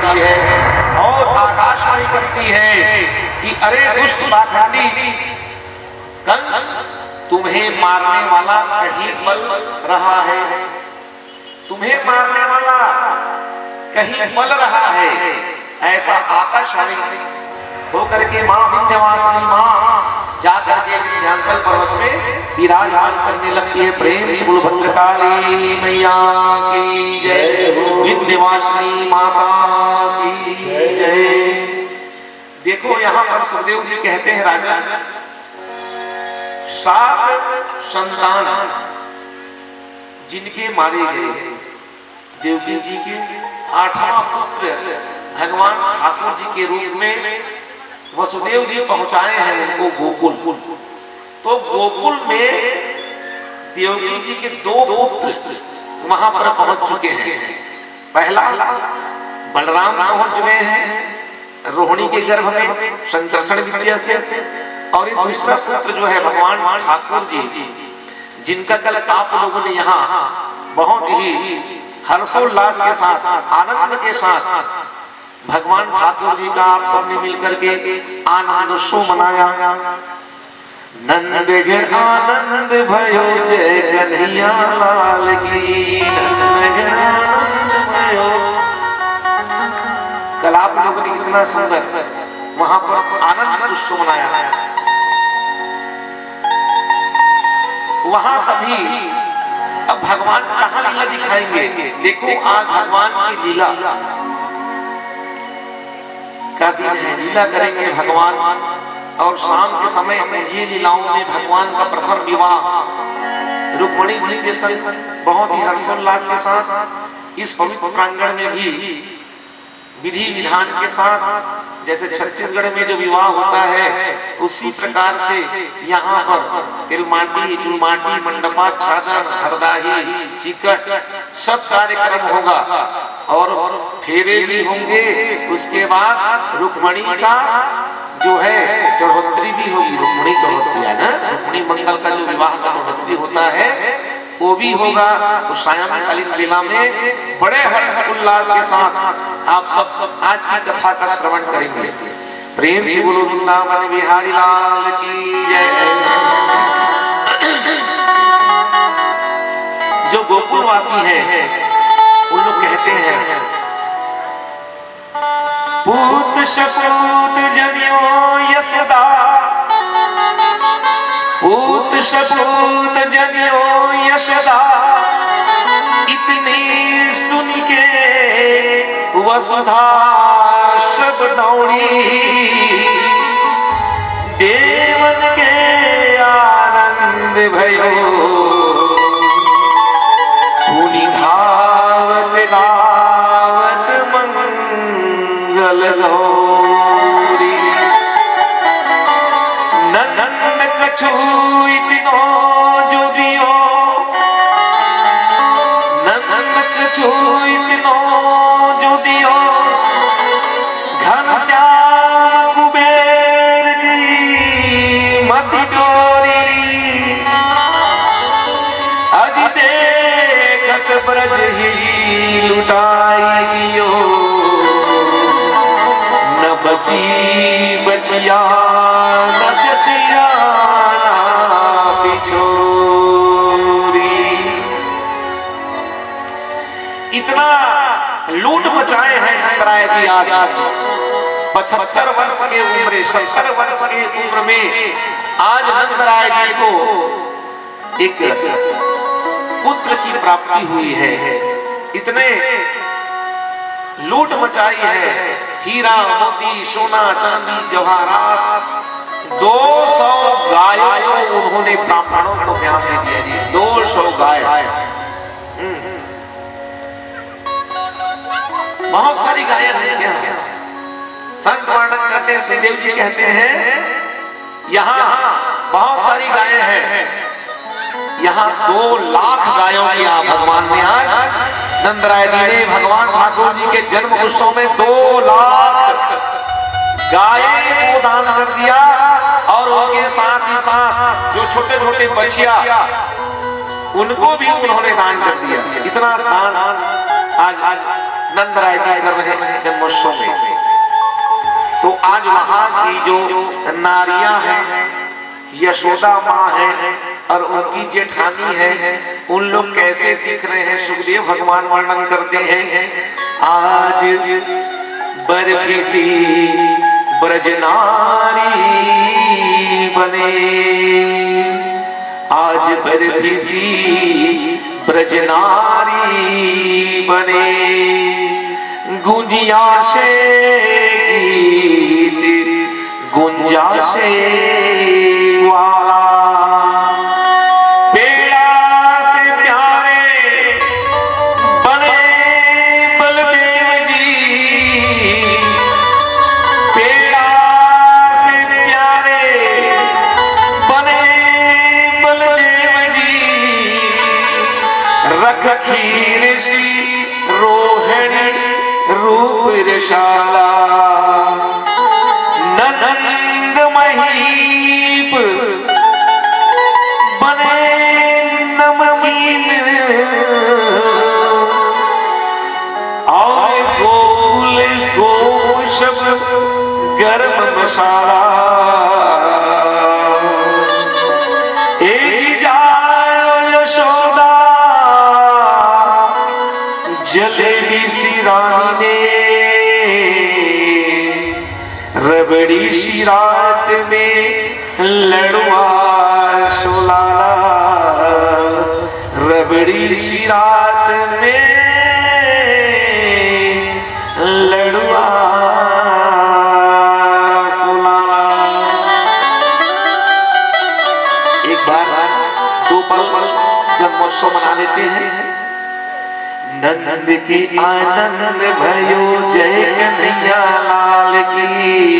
बुलाती है और आकाशवाणी करती है कि अरे दुष्ट पाखंडी कंस, तुम्हें मारने वाला कहीं पल रहा है, तुम्हें मारने वाला कहीं पल रहा है। ऐसा आकाशवाणी होकर के मां विंध्यवासिनी मां जाकर के विंध्याचल पर्वत में विराजमान करने लगती है। प्रेम से बोलो भद्रकाली मैया की जय, विंध्यवासिनी माता की जय। देखो यहाँ पर सुखदेव जी कहते हैं, राजा 7 संतान जिनके मारे गए, देवकी जी के 8वां पुत्र भगवान ठाकुर जी के रूप में वसुदेव जी पहुंचाए हैं उनको गोकुल। तो गोकुल में देवकी जी के 2 पुत्र वहां पर पहुंच चुके हैं। पहला बलराम पहुंच चुके हैं रोहिणी के गर्भ में संकर्षण विद्या से, और ये दूसरा पुत्र जो है भगवान ठाकुर जी, जिनका कल आप लोगों ने यहाँ बहुत ही हर्षोल्लास के साथ, आनंद के साथ भगवान ठाकुर जी का आप सबने मिलकर के आनंद उत्सव मनाया। नंद घर आनंद भयो जय कन्हैया लाल की, नंद घर आनंद भयो। कल आप लोगों ने कितना सुंदर वहां पर आनंद उत्सव मनाया। वहां सभी अब भगवान कहाँ लीला दिखाएंगे? देखो आज भगवान की लीला का दिन है, लीला करेंगे भगवान। और शाम के समय ये लीलाओं में भगवान का प्रथम विवाह रुक्मिणी जी के संग बहुत ही हर्षोल्लास के साथ इस पवित्र प्रांगण में भी विधि विधान के साथ, जैसे छत्तीसगढ़ में जो विवाह होता है उसी प्रकार से यहाँ पर तिलमाटी, चुलमाटी, मंडपा, छाछन, हरदाही, चिकट सब कार्यक्रम होगा और फेरे भी होंगे। उसके बाद रुक्मिणी का जो है चढ़ोतरी भी होगी, रुक्मिणी चढ़ोतरी है ना, रुक्मिणी मंगल का जो विवाह का चढ़ोतरी होता है वो भी होगा। तो सायंकालीन लीला में बड़े हर्ष उल्लास के साथ आप सब आज की कथा का श्रवण करेंगे। प्रेम से बोलो वृंदावन बिहारी लाल की जय। जो गोकुलवासी हैं उन लोग कहते हैं, पूत सपूत जनियो यशोदा, पूत सपूत जनियो यशोदा, इतनी सुन के वसुधा सब दौड़ी, देवन के आनंद भयो, पुनि धावत गावत मंगल गौरी। नंद कछु इतनो जो दियो, नंद कछु इतनो जो दियो, घनश्याम कुबेर की मति डोरी, अज देखत ब्रज ही लुटाई दियो, न बची बचिया न चचिया ना पिछोरी। इतना लूट मचाए हैं नंदराय जी आज 75 वर्ष के उम्र, 70 वर्ष की उम्र में आज नंदराय जी को एक पुत्र की प्राप्ति हुई है। इतने लूट मचाई है, हीरा मोती सोना चांदी जवाहरात, 200 गायों उन्होंने ब्राह्मणों को ध्यान दे दिया जी, 200 गाय। बहुत सारी गायें हैं। संत वर्णन करते हैं, सुखदेव जी कहते हैं यहाँ बहुत सारी गायें हैं, यहाँ 2 लाख गायों की भगवान ने आज नंदराय जी ने भगवान ठाकुर जी के जन्म उत्सव में 2 लाख गायें को दान कर दिया। और उनके साथ ही साथ जो छोटे छोटे बछिया उनको भी उन्होंने दान कर दिया। इतना दान आज नंद राय जी कर रहे हैं जन्मोत्सव में। तो आज वहां की जो नारियां हैं, यशोदा माँ है और उनकी जेठानी है, उन लोग कैसे दिख रहे हैं सुखदेव भगवान वर्णन करते हैं। आज बरफी सी ब्रजनारी बने, आज बरफी सी ब्रजनारी बने, गुंजिया से गीत गुंजा से वाला, पेड़ा से प्यारे बने बलदेव जी, पेड़ा से प्यारे बने बलदेव जी, रख खीर सी रोहिणी रूप रशाला, नंद महीप बने नमकीन, और गोकुल गोशब गर्म मसाला, एक जायो यशोदा जलेबी सी रानी ने, रबड़ी सी रात में लड़ुआ सुलाला, रबड़ी सी रात में लड़ुआ सुलाला। एक बार दो पल जन्मोत्सव मना लेते हैं। नंद की आनंद भयो जय कन्हैया लाल की,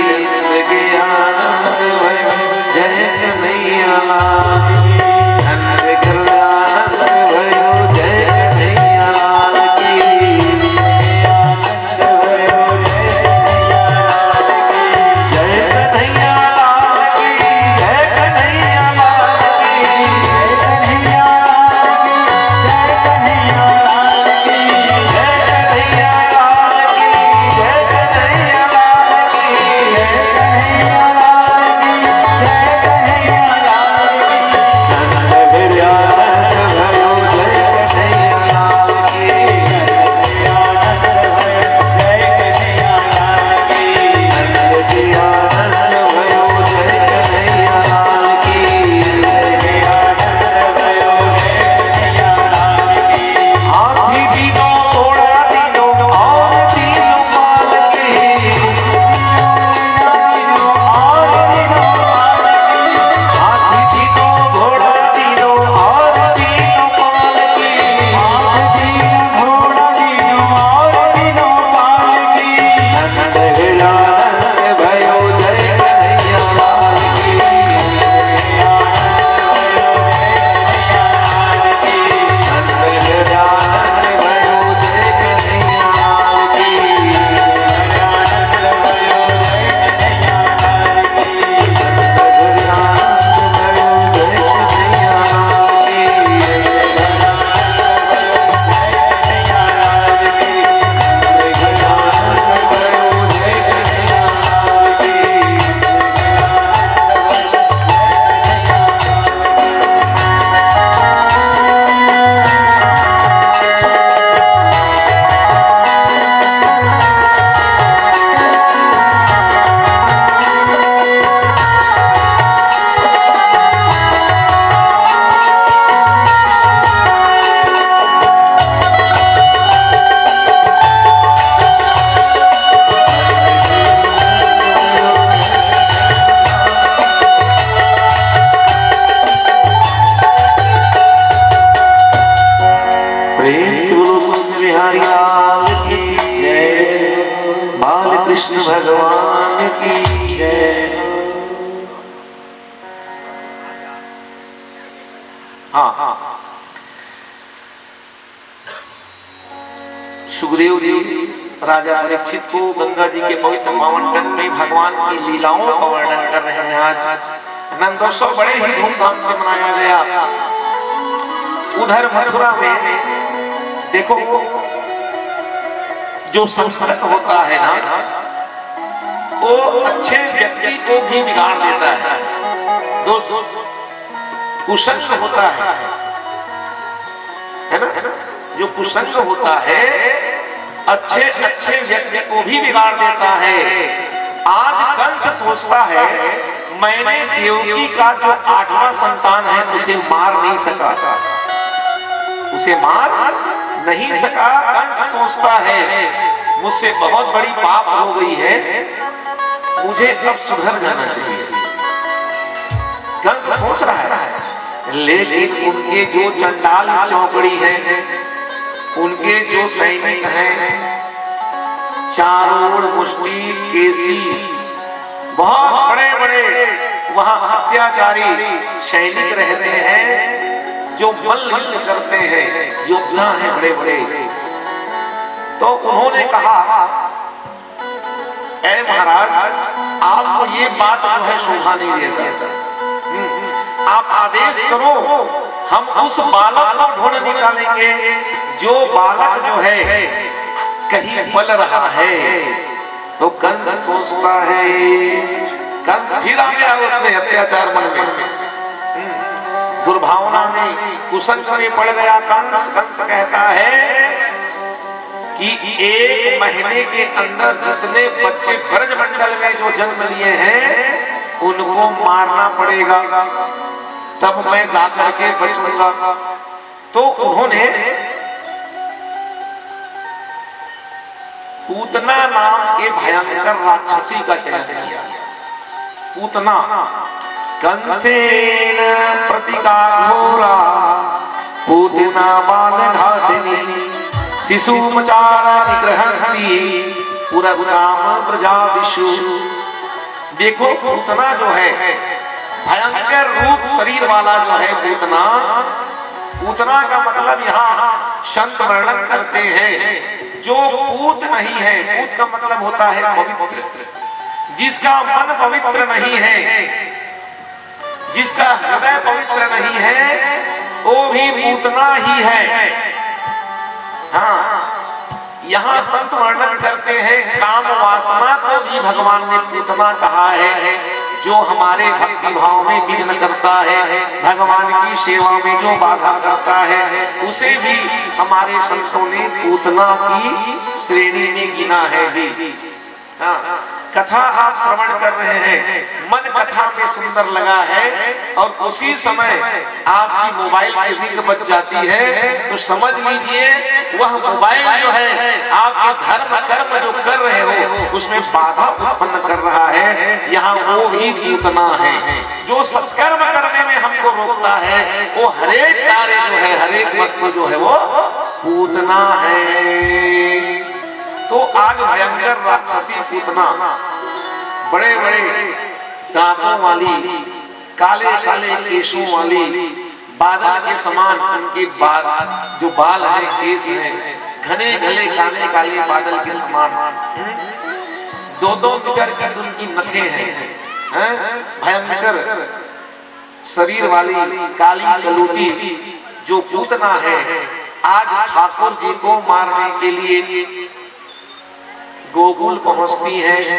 नंद की आनंद भयो जय कन्हैया लाल की, नंद की आनंद भयो जय कन्हैया लाल की, आनंद भयो जय कन्हैया लाल की, जय कन्हैया लाल की, जय कन्हैया लाल की, जय कन्हैया लाल की, जय कन्हैया लाल की, जय कन्हैया लाल की, जय कन्हैया लाल की, नंद गिर आनंद भयो जय कन्हैया लाल की, आनंद भयो जय कन्हैया लाल की, नंद की आनंद भयो जय कन्हैया लाल की, नंद की आनंद भयो जय कन्हैया लाल की, हाथी दीनों घोड़ा दीनों और दीनों माल के, हाथी दीनों घोड़ा दीनों और दीनों माल के, नंद गिर आनंद भयो जय कन्हैया लाल की, नंद गिर आनंद भयो जय कन्हैया लाल की, नंद गिर आनंद भयो जय कन्हैया लाल प्रेम से बोलो कुंज बिहारी लाल की जय, बाल कृष्ण भगवान की जय। हाँ, सुखदेव जी राजा परीक्षित को गंगा जी के पवित्र पावन तट में भगवान की लीलाओं का वर्णन कर रहे हैं। आज नंदोत्सव बड़े ही धूमधाम से मनाया गया। उधर मथुरा में देखो जो संस्कृत होता है ना, वो अच्छे व्यक्ति को भी बिगाड़ देता है। दोस्त कुसंग होता है ना, जो कुसंग होता है अच्छे अच्छे व्यक्ति को भी बिगाड़ देता है। आज कंस सोचता है मैंने देवकी का जो 8वां संतान है उसे मार नहीं सका, उसे मार नहीं सका। कंस सोचता है मुझसे बहुत बड़ी पाप हो गई है, मुझे अब सुधर जाना चाहिए। कंस सोच रहा है, लेकिन उनके जो चंडाल चौकड़ी है, उनके जो सैनिक हैं, चारों मुष्टि केसी, बहुत बड़े बड़े वहां अत्याचारी सैनिक रहते हैं जो मल्ल युद्ध करते हैं, योद्धा हैं बड़े बड़े। तो उन्होंने कहा ऐ महाराज, आपको ये बात जो है शोभा नहीं देता, आप आदेश करो, हम उस बालक को ढूंढ निकालेंगे जो बालक जो है कहीं पल रहा है। तो कंस सोचता है, कंस फिर आ गया अपने अत्याचार मन में, दुर्भावना में, कुसंग में पड़ गया कंस। कंस कहता है कि 1 महीने के अंदर जितने बच्चे ब्रज मंडल में जो जन्म लिए हैं उनको मारना पड़ेगा, तब मैं जाकर के बचूंगा। तो उन्होंने पूतना नाम के भयंकर राक्षसी का चयन किया। पूतना कंसेन प्रतिकाघोरा पूतना बालघातिनी शिशुपचार निग्रहंती पुरग्राम प्रजादिषु। देखो पूतना जो है भयंकर रूप शरीर वाला जो है पूतना, पूतना का मतलब यहाँ संत वर्णन करते हैं जो पूत नहीं है। पूत का मतलब होता है पवित्र, जिसका मन पवित्र नहीं है, जिसका हृदय पवित्र नहीं है, वो भी पूतना ही है। हाँ, यहाँ संत वर्णन करते हैं काम वासना को भी भगवान ने पूतना कहा है, जो हमारे भक्ति भाव में विघ्न करता है, भगवान की सेवा में जो बाधा करता है, उसे भी हमारे संतों ने पूतना की श्रेणी में गिना है जी। हाँ, कथा आप श्रवण कर रहे हैं, मन कथा में सुंदर लगा है, और उसी समय आपकी मोबाइल की रिंग बज जाती है, तो समझ लीजिए वह मोबाइल जो है आपके धर्म कर्म जो कर रहे हो उसमें बाधा उत्पन्न कर रहा है। यहाँ वो भी पूतना है जो सत्कर्म करने में हमको रोकता है। वो हरेक कार्य जो है, हरेक वस्तु जो है वो पूतना है। तो आज भयंकर राक्षसी पूतना, बड़े बड़े दांतों वाली, काले काले केशों वाली, बादल के समान उनके जो बाल है, केस है, घने घने काले काले बादल के समान, 2-2 मीटर की उनकी नखें हैं, भयंकर शरीर वाली काली कलूटी जो पूतना है, आज ठाकुर जी को मारने के लिए गोकुल पहुंचती है।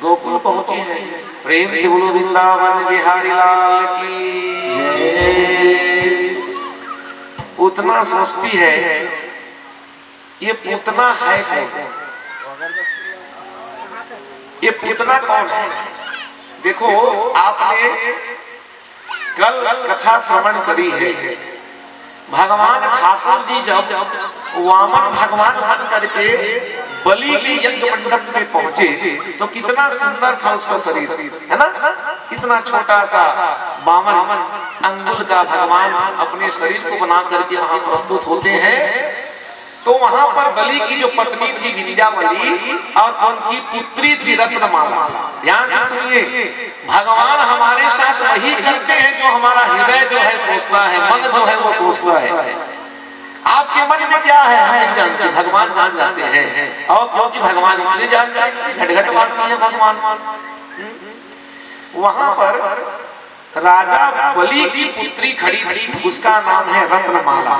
गोकुल पहुंची है। प्रेम से बोलो वृंदावन बिहारी लाल की जय। पूतना सोचती है ये पूतना है कौन, ये पूतना कौन है। देखो आपने कल कथा श्रवण करी है, भगवान ठाकुर जी जब वामन भगवान बन करके बलि के यज्ञ मंडप में पहुंचे तो कितना सुंदर था उसका शरीर, है ना, कितना छोटा सा 52 अंगुल का भगवान अपने शरीर को बना करके वहां प्रस्तुत होते हैं। तो वहां पर बलि की जो पत्नी थी विंध्यावली और उनकी पुत्री थी रत्नमाला। ध्यान से सुनिए, भगवान हमारे साथ वही करते हैं जो हमारा हृदय जो है सोचता है, मन जो है वो सोचता है। आपके मन में क्या है हम नहीं जानते, भगवान जान जाते हैं। और क्योंकि भगवान इसलिए जान जाते, घटघटवासी है भगवान। वहां पर राजा बलि की पुत्री खड़ी थी, उसका नाम है रत्नमाला।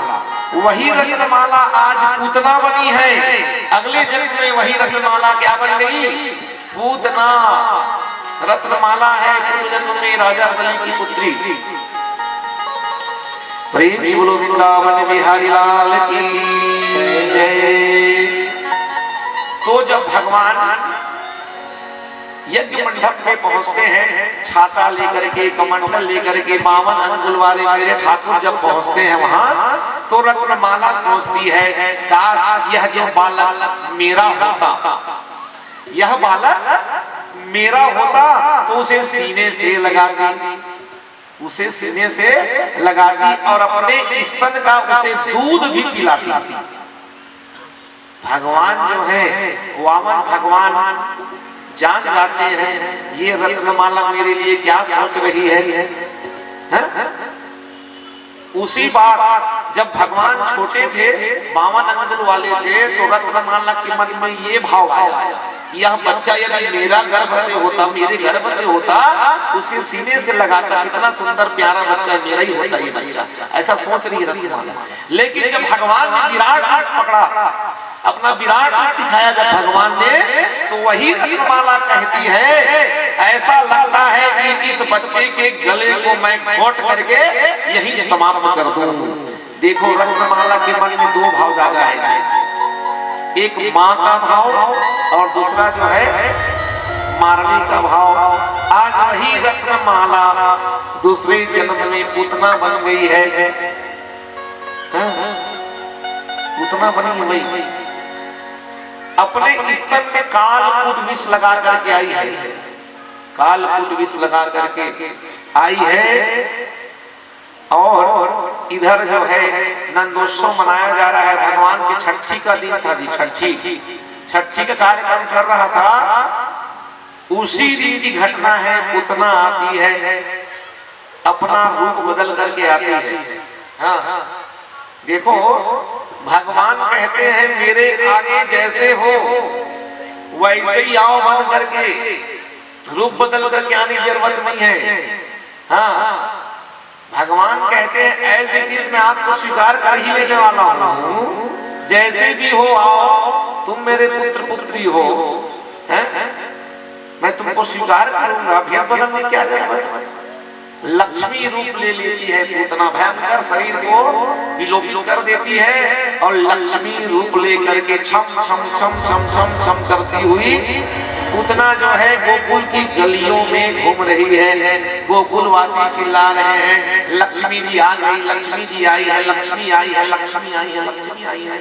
वही रत्नमाला आज पूतना बनी है, अगले जन्म में वही रत्नमाला क्या बन गई? पूतना। रत्नमाला है पूर्व जन्म में राजा बलि की पुत्री। प्रेम से बोलो वृंदावन बिहारी लाल की जय। तो जब भगवान यज्ञ मंडप में पहुंचते हैं, छाता लेकर के, कमंडल लेकर के, 52 अंगुल वाले मेरे ठाकुर जब पहुंचते हैं वहां, तो रत्नमाला सोचती है काश यह जो बालक मेरा होता, यह बालक मेरा होता तो उसे सीने से लगाती, उसे सीने से लगाती और अपने स्तन का उसे दूध भी पिलाती। भगवान जो है वामन भगवान जान जाते हैं ये रत्नमाला मेरे लिए क्या सोच रही है, उसी बात जब भगवान छोटे थे, 52 अंगुल वाले थे, तो रत्नमाला के मन में ये भाव आया कि यह बच्चा यदि मेरा गर्भ से होता, मेरे गर्भ से होता, उसे सीने से लगाता, कितना सुंदर प्यारा बच्चा मेरा ही होता ये बच्चा, ऐसा सोच रही रत्नमाला। लेकिन जब भगवान ने विराट रूप पकड़ा, अपना विराट रूप दिखाया जब भगवान ने, तो वही रत्नमाला कहती है ऐसा लगता है कि इस बच्चे के गले को मैं घोट करके यही समाप्त कर दूं। देखो रत्नमाला के मन में दो भाव ज्यादा है, एक माँ का भाव और दूसरा जो है मारने का भाव। आज वही रत्नमाला दूसरे जन्म में पूतना बन गई है, पूतना बनी है भाई, अपने स्तन में कालकूट विष लगा करके आई है, कालकूट विष लगा करके आई है। और इधर जो है नंदोत्सव मनाया जा रहा है, भगवान की छठी का दिन था जी, छठी का कार्यक्रम कर रहा था, उसी दिन की घटना है। पूतना आती है, अपना रूप बदल करके आती है। हाँ देखो भगवान कहते हैं मेरे आगे जैसे हो वैसे ही आओ बन करके, रूप बदल करके आने की जरूरत नहीं है। हाँ भगवान कहते हैं एज इट इज मैं आपको स्वीकार कर ही लेने वाला हूँ, जैसे भी हो आओ, तुम मेरे पुत्र पुत्री हो, मैं तुमको स्वीकार करूंगा, भेद बदलने क्या जरूरत है। लक्ष्मी रूप ले लेती है पूतना, भयंकर शरीर को विलोपित कर देती है और लक्ष्मी रूप लेकर के छम छम छम छम छम छम करती हुई पूतना जो है गोकुल की गलियों में घूम रही है। गोकुलवासी चिल्ला रहे हैं लक्ष्मी जी आ गई, लक्ष्मी जी आई है, लक्ष्मी आई है, लक्ष्मी आई है, लक्ष्मी आई है।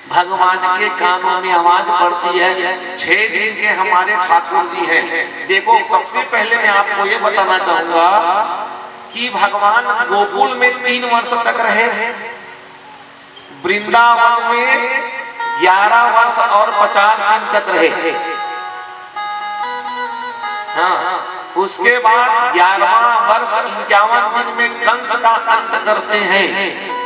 भगवान के कानों में आवाज पड़ती है 6 दिन के हमारे ठाकुर जी हैं। देखो सबसे पहले मैं आपको ये बताना चाहूंगा कि भगवान गोकुल में 3 वर्ष तक रहे, वृंदावन में 11 वर्ष और 50 दिन तक रहे। हाँ उसके बाद 11वां वर्ष 51 दिन में कंस का अंत करते हैं।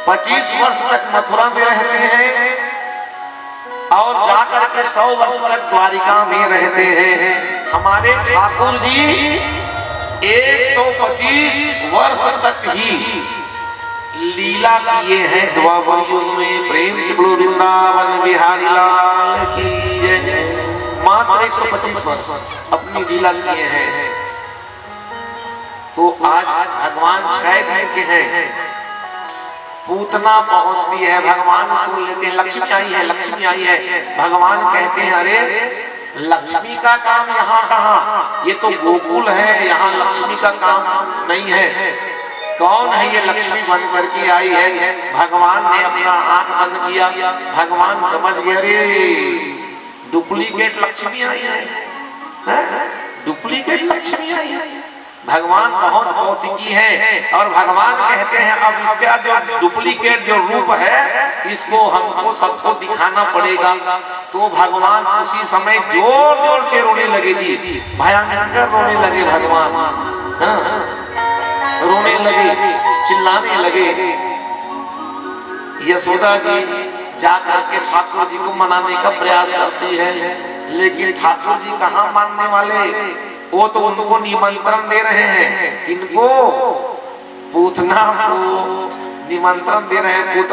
25 वर्ष तक मथुरा में रहते हैं और जाकर के 100 वर्ष तक द्वारिका में रहते हैं। हमारे ठाकुर जी 125 वर्ष तक ही लीला किए हैं द्वापर युग में। प्रेम से बोलो वृंदावन बिहारी लाल की जय। मात्र 125 वर्ष अपनी लीला किए हैं। तो आज भगवान 6 दिन के हैं, पूतना पहुंचती है, भगवान सुन लेते हैं लक्ष्मी आई है, लक्ष्मी आई है। भगवान कहते हैं अरे लक्ष्मी का काम यहाँ कहाँ, ये तो गोकुल है, यहाँ लक्ष्मी का काम नहीं है। कौन है ये लक्ष्मी बन करके आई है? भगवान ने अपना आंख बंद किया, भगवान समझ गए अरे डुप्लीकेट लक्ष्मी आई है, डुप्लीकेट लक्ष्मी आई है। भगवान बहुत भौतिकी है और भगवान कहते हैं अब इसका जो डुप्लीकेट जो रूप है इसको हमको सबको दिखाना पड़ेगा। तो भगवान उसी समय जोर जोर से रोने लगे जी, भयंकर रोने लगे भगवान। रोने लगे, चिल्लाने लगे। यशोदा जी जाकर के ठाकुर जी को मनाने का प्रयास करती है, लेकिन ठाकुर जी कहाँ मानने वाले, वो तो उनको निमंत्रण दे रहे हैं, इनको पूतना को निमंत्रण दे रहे हैं पुत्र